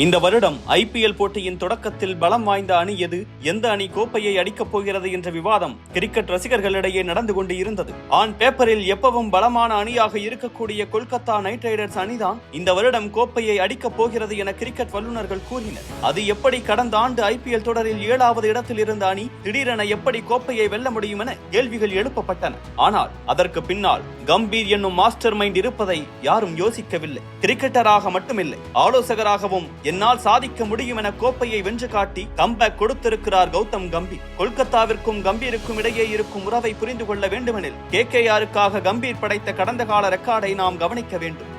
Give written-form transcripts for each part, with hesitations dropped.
இந்த வருடம் IPL போட்டியின் தொடக்கத்தில் பலம் வாய்ந்த அணி எது, எந்த அணி கோப்பையை அடிக்கப் போகிறது என்ற விவாதம் கிரிக்கெட் ரசிகர்களிடையே நடந்து கொண்டு இருந்தது. ஆன் பேப்பரில் எப்பவும் பலமான அணியாக இருக்கக்கூடிய கொல்கத்தா நைட் ரைடர்ஸ் அணிதான் இந்த வருடம் கோப்பையை அடிக்கப் போகிறது என கிரிக்கெட் வல்லுநர்கள் கூறினர். அது எப்படி கடந்த ஆண்டு IPL தொடரில் 7வது இடத்தில் இருந்த அணி திடீரென எப்படி கோப்பையை வெல்ல முடியும் என கேள்விகள் எழுப்பப்பட்டன. ஆனால் அதற்கு பின்னால் கம்பீர் என்னும் மாஸ்டர் மைண்ட் இருப்பதை யாரும் யோசிக்கவில்லை. கிரிக்கெட்டராக மட்டுமில்லை, ஆலோசகராகவும் என்னால் சாதிக்க முடியும் என கோப்பையை வென்று காட்டி கம்பேக் கொடுத்திருக்கிறார் கௌதம் கம்பீர். கொல்கத்தாவிற்கும் கம்பீருக்கும் இடையே இருக்கும் உறவை புரிந்து கொள்ள வேண்டுமெனில் KKRக்காக கம்பீர் படைத்த கடந்த கால ரெக்கார்டை நாம் கவனிக்க வேண்டும்.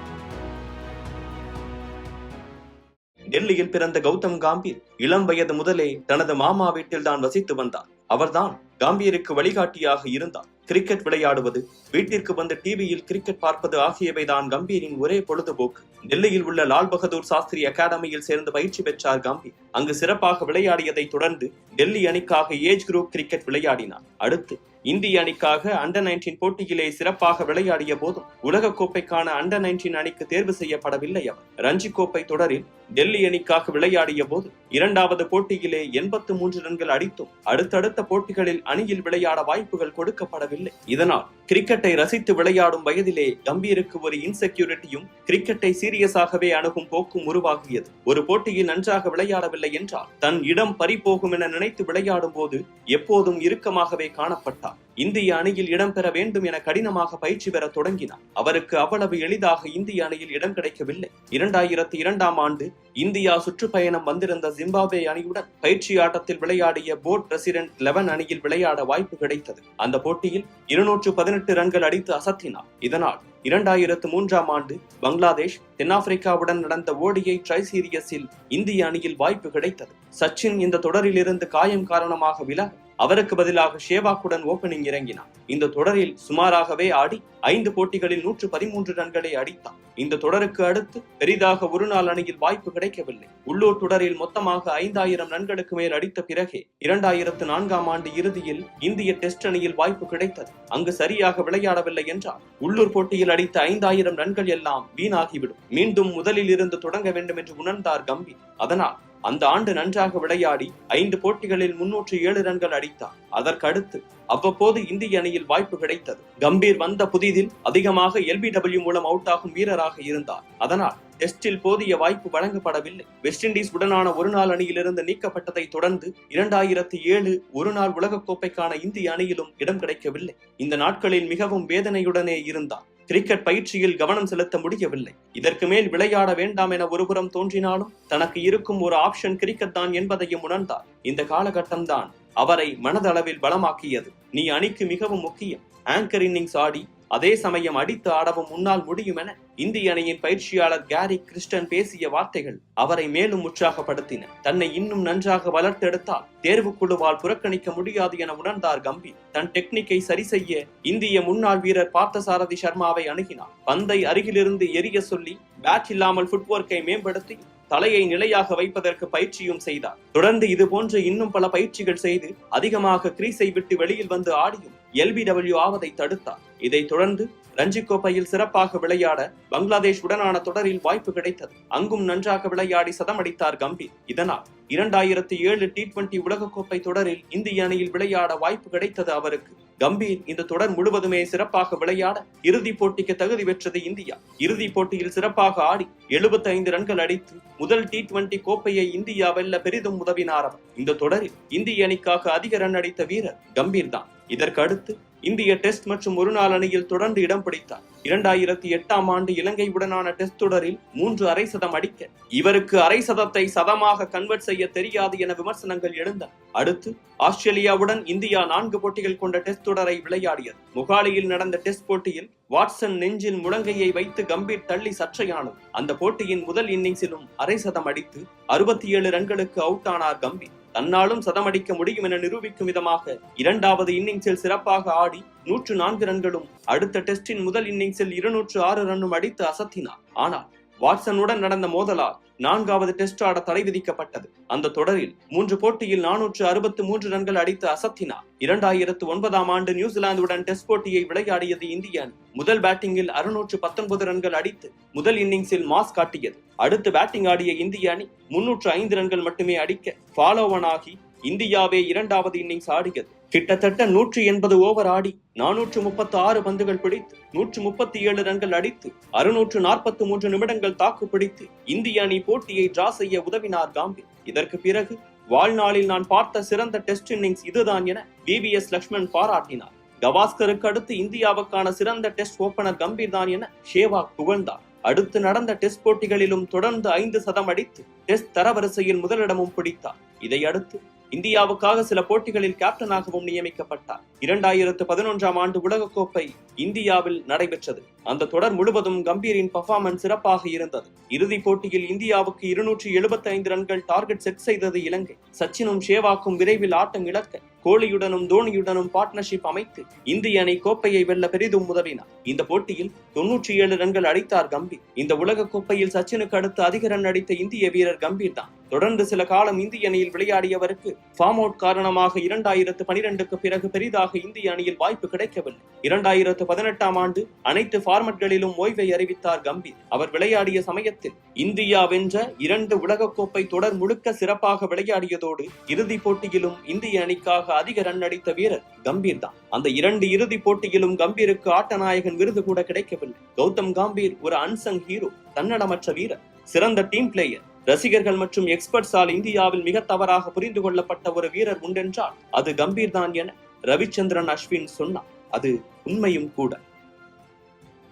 டெல்லியில் பிறந்த கௌதம் கம்பீர் இளம் வயது முதலே தனது மாமா வீட்டில் தான் வசித்து வந்தார். அவர்தான் கம்பீருக்கு வழிகாட்டியாக இருந்தார். கிரிக்கெட் விளையாடுவது, வீட்டிற்கு வந்து டிவியில் கிரிக்கெட் பார்ப்பது ஆகியவைதான் கம்பீரின் ஒரே பொழுதுபோக்கு. டெல்லியில் உள்ள லால் பகதூர் சாஸ்திரி அகாடமியில் சேர்ந்து பயிற்சி பெற்றார் கம்பீர். அங்கு சிறப்பாக விளையாடியதை தொடர்ந்து டெல்லி அணிக்காக ஏஜ் குரூப் கிரிக்கெட் விளையாடினார். அடுத்து இந்திய அணிக்காக அண்டர் 19 போட்டியிலே சிறப்பாக விளையாடிய போதும் உலக கோப்பைக்கான அண்டர் 19 அணிக்கு தேர்வு செய்யப்படவில்லை. அவர் ரஞ்சி கோப்பை தொடரில் டெல்லி அணிக்காக விளையாடிய போது 2வது போட்டியிலே 83 ரன்கள் அடித்தும் அடுத்தடுத்த போட்டிகளில் அணியில் விளையாட வாய்ப்புகள் கொடுக்கப்படவில்லை. இதனால் கிரிக்கெட்டை ரசித்து விளையாடும் வயதிலே கம்பீருக்கு ஒரு இன்செக்யூரிட்டியும் கிரிக்கெட்டை சீரியஸாகவே அணுகும் போக்கும் உருவாகியது. ஒரு போட்டியில் நன்றாக விளையாடவில்லை என்றால் தன் இடம் பறிபோகும் என நினைத்து விளையாடும் போது எப்போதும் இறுக்கமாகவே காணப்பட்டார். இந்திய அணியில் இடம்பெற வேண்டும் என கடினமாக பயிற்சி பெற தொடங்கினார். அவருக்கு அவ்வளவு எளிதாக இந்திய அணியில் இடம் கிடைக்கவில்லை. 2002ஆம் ஆண்டு இந்தியா சுற்றுப்பயணம் வந்திருந்த ஜிம்பாப்வே அணியுடன் பயிற்சி ஆட்டத்தில் விளையாடிய போர்ட் பிரசிடென்ட் 11 அணியில் விளையாட வாய்ப்பு கிடைத்தது. அந்த போட்டியில் 218 ரன்கள் அடித்து அசத்தினார். இதனால் 2003ஆம் ஆண்டு பங்களாதேஷ் தென்னாப்பிரிக்காவுடன் நடந்த ODI ட்ரை சீரியஸில் இந்திய அணியில் வாய்ப்பு கிடைத்தது. சச்சின் இந்த தொடரில் இருந்து காயம் காரணமாக விலக அவருக்கு பதிலாக ஷேவாக்குடன் ஓபனிங் இறங்கினார். இந்த தொடரில் சுமாராகவே ஆடி 5 போட்டிகளில் 113 ரன்களை அடித்தார். இந்த தொடருக்கு அடுத்து பெரிதாக ஒரு நாள் அணியில் வாய்ப்பு கிடைக்கவில்லை. உள்ளூர் தொடரில் மொத்தமாக 5000 ரன்களுக்கு மேல் அடித்த பிறகே 2004ஆம் ஆண்டு இறுதியில் இந்திய டெஸ்ட் அணியில் வாய்ப்பு கிடைத்தது. அங்கு சரியாக விளையாடவில்லை என்றால் உள்ளூர் போட்டியில் அடித்த 5000 ரன்கள் எல்லாம் வீணாகிவிடும். மீண்டும் முதலில் இருந்து தொடங்க வேண்டும் என்று உணர்ந்தார் கம்பீர். அதனால் அந்த ஆண்டு நன்றாக விளையாடி 5 போட்டிகளில் 307 ரன்கள் அடித்தார். அதற்கடுத்து அவ்வப்போது இந்திய அணியில் வாய்ப்பு கிடைத்தது. கம்பீர் வந்த புதிதில் அதிகமாக LBW மூலம் அவுட் ஆகும் வீரராக இருந்தார். அதனால் டெஸ்டில் போதிய வாய்ப்பு வழங்கப்படவில்லை. வெஸ்ட் இண்டீஸ் உடனான ஒரு நாள் அணியிலிருந்து நீக்கப்பட்டதை தொடர்ந்து 2007 ஒரு நாள் உலகக்கோப்பைக்கான இந்திய அணியிலும் இடம் கிடைக்கவில்லை. இந்த நாட்களில் மிகவும் வேதனையுடனே இருந்தார். கிரிக்கெட் பயிற்சியில் கவனம் செலுத்த முடியவில்லை. இதற்கு மேல் விளையாட வேண்டாம் என ஒருபுறம் தோன்றினாலும் தனக்கு இருக்கும் ஒரு ஆப்ஷன் கிரிக்கெட் தான் என்பதையும் உணர்ந்தார். இந்த காலகட்டம் தான் அவரை மனதளவில் பலமாக்கியது. நீ அணிக்கு மிகவும் முக்கியம். ஆங்கர் இன்னிங்ஸ் ஆடி அதே சமயம் அடித்து ஆடவும் முன்னால் முடியும் என இந்திய அணியின் பயிற்சியாளர் கேரி கிறிஸ்டன் பேசிய வார்த்தைகள் அவரை மேலும் உற்சாகப்படுத்தின. தன்னை இன்னும் நன்றாக வளர்த்தெடுத்தால் தேர்வுக்குழுவால் புறக்கணிக்க முடியாது என உணர்ந்தார் கம்பீர். தன் டெக்னிக்கை சரி செய்ய இந்திய முன்னாள் வீரர் பார்த்தசாரதி சர்மாவை அணுகினார். பந்தை அருகிலிருந்து எரிய சொல்லி பேட் இல்லாமல் ஃபுட்வொர்க்கை மேம்படுத்தி தலையை நிலையாக வைப்பதற்கு பயிற்சியும் செய்தார். தொடர்ந்து இது போன்ற இன்னும் பல பயிற்சிகள் செய்து அதிகமாக கிரீஸை விட்டு வெளியில் வந்து ஆடியும் LBW ஆவதை தடுத்தார். இதைத் தொடர்ந்து ரஞ்சி கோப்பையில் சிறப்பாக விளையாட பங்களாதேஷ் உடனான தொடரில் வாய்ப்பு கிடைத்தது. அங்கும் நன்றாக விளையாடி சதமடித்தார் கம்பீர். இதனால் 2007 T20 உலகக்கோப்பை தொடரில் இந்திய அணியில் விளையாட வாய்ப்பு கிடைத்தது அவருக்கு. கம்பீர் இந்த தொடர் முழுவதுமே சிறப்பாக விளையாட இறுதிப் போட்டிக்கு தகுதி பெற்றது இந்தியா. இறுதிப் போட்டியில் சிறப்பாக ஆடி 75 ரன்கள் அடித்து முதல் T20 கோப்பையை இந்தியா வெல்ல பெரிதும் உதவினார் அவர். இந்த தொடரில் இந்திய அணிக்காக அதிக ரன் அடித்த வீரர் கம்பீர் தான். இதற்கு அடுத்து இந்திய டெஸ்ட் மற்றும் ஒரு நாள் அணியில் தொடர்ந்து இடம் பிடித்தார். 2008ஆம் ஆண்டு இலங்கையுடனான டெஸ்ட் தொடரில் 3 அரை சதம் அடிக்க இவருக்கு அரை சதத்தை சதமாக கன்வெர்ட் செய்ய தெரியாது என விமர்சனங்கள் எழுந்தன. அடுத்து ஆஸ்திரேலியாவுடன் இந்தியா 4 போட்டிகள் கொண்ட டெஸ்ட் தொடரை விளையாடியது. மொகாலியில் நடந்த டெஸ்ட் போட்டியில் வாட்சன் நெஞ்சில் முழங்கையை வைத்து கம்பீர் தள்ளி சர்ச்சையானது. அந்த போட்டியின் முதல் இன்னிங்ஸிலும் அரை சதம் அடித்து 67 ரன்களுக்கு அவுட் ஆனார் கம்பீர். தன்னாலும் சதம் அடிக்க முடியும் என நிரூபிக்கும் விதமாக 2வது இன்னிங்ஸில் சிறப்பாக ஆடி 104 ரன்களும் அடுத்த டெஸ்டின் முதல் இன்னிங்ஸில் 206 ரன்னும் அடித்து அசத்தினார். ஆனால் வாட்சனுடன் நடந்த மோதலால் 4வது டெஸ்ட் ஆட தடை விதிக்கப்பட்டது. அந்த தொடரில் 3 போட்டியில் 463 ரன்கள் அடித்து அசத்தினார். 2009ஆம் ஆண்டு நியூசிலாந்துடன் டெஸ்ட் போட்டியை விளையாடியது இந்திய அணி. முதல் பேட்டிங்கில் 619 ரன்கள் அடித்து முதல் இன்னிங்ஸில் மாஸ் காட்டியது. அடுத்து பேட்டிங் ஆடிய இந்திய அணி 305 ரன்கள் மட்டுமே அடிக்க ஃபாலோவன் ஆகி இந்தியாவே 2வது இன்னிங்ஸ் ஆடியது. கிட்டத்தட்ட 180 ஓவர் ஆடி 436 பந்துகள் பிடித்து 137 ரன்கள் அடித்து 643 நிமிடங்கள் தாக்கு பிடித்து இந்திய அணி போட்டியை டிரா செய்ய உதவினார் காம்பீர். இதற்கு பிறகு வாழ்நாளில் நான் பார்த்த சிறந்த டெஸ்ட் இன்னிங்ஸ் இதுதான் என VVS லட்சுமண் பாராட்டினார். கவாஸ்கருக்கு அடுத்து இந்தியாவுக்கான சிறந்த டெஸ்ட் ஓபனர் கம்பீர் தான் என சேவாக் புகழ்ந்தார். அடுத்து நடந்த டெஸ்ட் போட்டிகளிலும் தொடர்ந்து 5 சதம் அடித்து டெஸ்ட் தரவரிசையில் முதலிடமும் பிடித்தார். இதையடுத்து இந்தியாவுக்காக சில போட்டிகளில் கேப்டனாகவும் நியமிக்கப்பட்டார். 2011ஆம் ஆண்டு உலகக்கோப்பை இந்தியாவில் நடைபெற்றது. அந்த தொடர் முழுவதும் கம்பீரின் பெர்ஃபார்மன்ஸ் சிறப்பாக இருந்தது. இறுதிப் போட்டியில் இந்தியாவுக்கு 275 ரன்கள் டார்கெட் செட் செய்தது இலங்கை. சச்சினும் சேவாக்கும் விரைவில் ஆட்டம் இழக்க கோலியுடனும் தோனியுடனும் பார்ட்னர்ஷிப் அமைத்து இந்திய அணி கோப்பையை வெல்ல பெரிதும் உதவினார். இந்த போட்டியில் 97 ரன்கள் அடித்தார் கம்பீர். இந்த உலக கோப்பையில் சச்சினுக்கு அடுத்து அதிக ரன் அடித்த இந்திய வீரர் கம்பீர் தான். தொடர்ந்து சில காலம் இந்திய அணியில் விளையாடியவருக்கு ஃபார்ம் அவுட் காரணமாக 2012க்கு பிறகு பெரிதாக இந்திய அணியில் வாய்ப்பு கிடைக்கவில்லை. 2018ஆம் ஆண்டு அனைத்து ஃபார்மட்களிலும் ஓய்வை அறிவித்தார் கம்பீர். அவர் விளையாடிய சமயத்தில் இந்தியா வென்ற 2 உலகக்கோப்பை தொடர் முழுக்க சிறப்பாக விளையாடியதோடு இறுதிப் போட்டியிலும் இந்திய அணிக்காக அதிக ரன் அடித்த வீரர் கம்பீர் தான். அந்த 2 இறுதிப் போட்டியிலும் கம்பீருக்கு ஆட்டநாயகன் விருது கூட கிடைக்கவில்லை. கௌதம் கம்பீர் ஒரு அன்சங் ஹீரோ, தன்னடமற்ற வீரர், சிறந்த டீம் பிளேயர். ரசிகர்கள் மற்றும் எக்ஸ்பர்ட்ஸால் இந்தியாவில் மிக தவறாக புரிந்து கொள்ளப்பட்ட ஒரு வீரர் உண்டென்றால் அது கம்பீர் தான் என ரவிச்சந்திரன் அஸ்வின் சொன்னார். அது உண்மையும் கூட.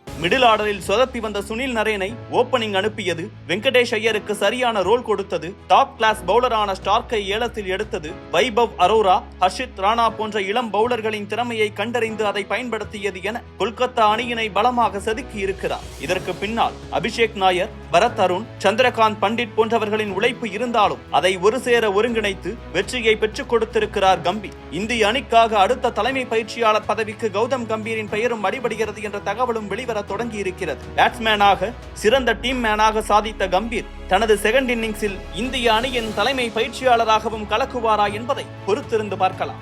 மிடில் ஆர்டரில் சொதப்பி வந்த சுனில் நரேனை ஓப்பனிங் அனுப்பியது, வெங்கடேஷ் ஐயருக்கு சரியான ரோல் கொடுத்தது, டாப் கிளாஸ் பவுலரான ஸ்டார்க்கை ஏலத்தில் எடுத்தது, வைபவ் அரோரா, ஹர்ஷித் ராணா போன்ற இளம் பவுலர்களின் திறமையை கண்டறிந்து அதை பயன்படுத்தியது என கொல்கத்தா அணியினை பலமாக செதுக்கி இருக்கிறார். இதற்கு பின்னால் அபிஷேக் நாயர், பரத் அருண், சந்திரகாந்த் பண்டிட் போன்றவர்களின் உழைப்பு இருந்தாலும் அதை ஒரு சேர ஒருங்கிணைத்து வெற்றியை பெற்றுக் கொடுத்திருக்கிறார் கம்பீர். இந்திய அணிக்காக அடுத்த தலைமை பயிற்சியாளர் பதவிக்கு கௌதம் கம்பீரின் பெயரும் அடிபடுகிறது என்ற தகவலும் வெளிவர தொடங்கி இருக்கிறது. பேட்ஸ்மேனாக சிறந்த டீம் மேனாக சாதித்த கம்பீர் தனது செகண்ட் இன்னிங்ஸில் இந்திய அணியின் தலைமை பயிற்சியாளராகவும் கலக்குவாரா என்பதை பொறுத்திருந்து பார்க்கலாம்.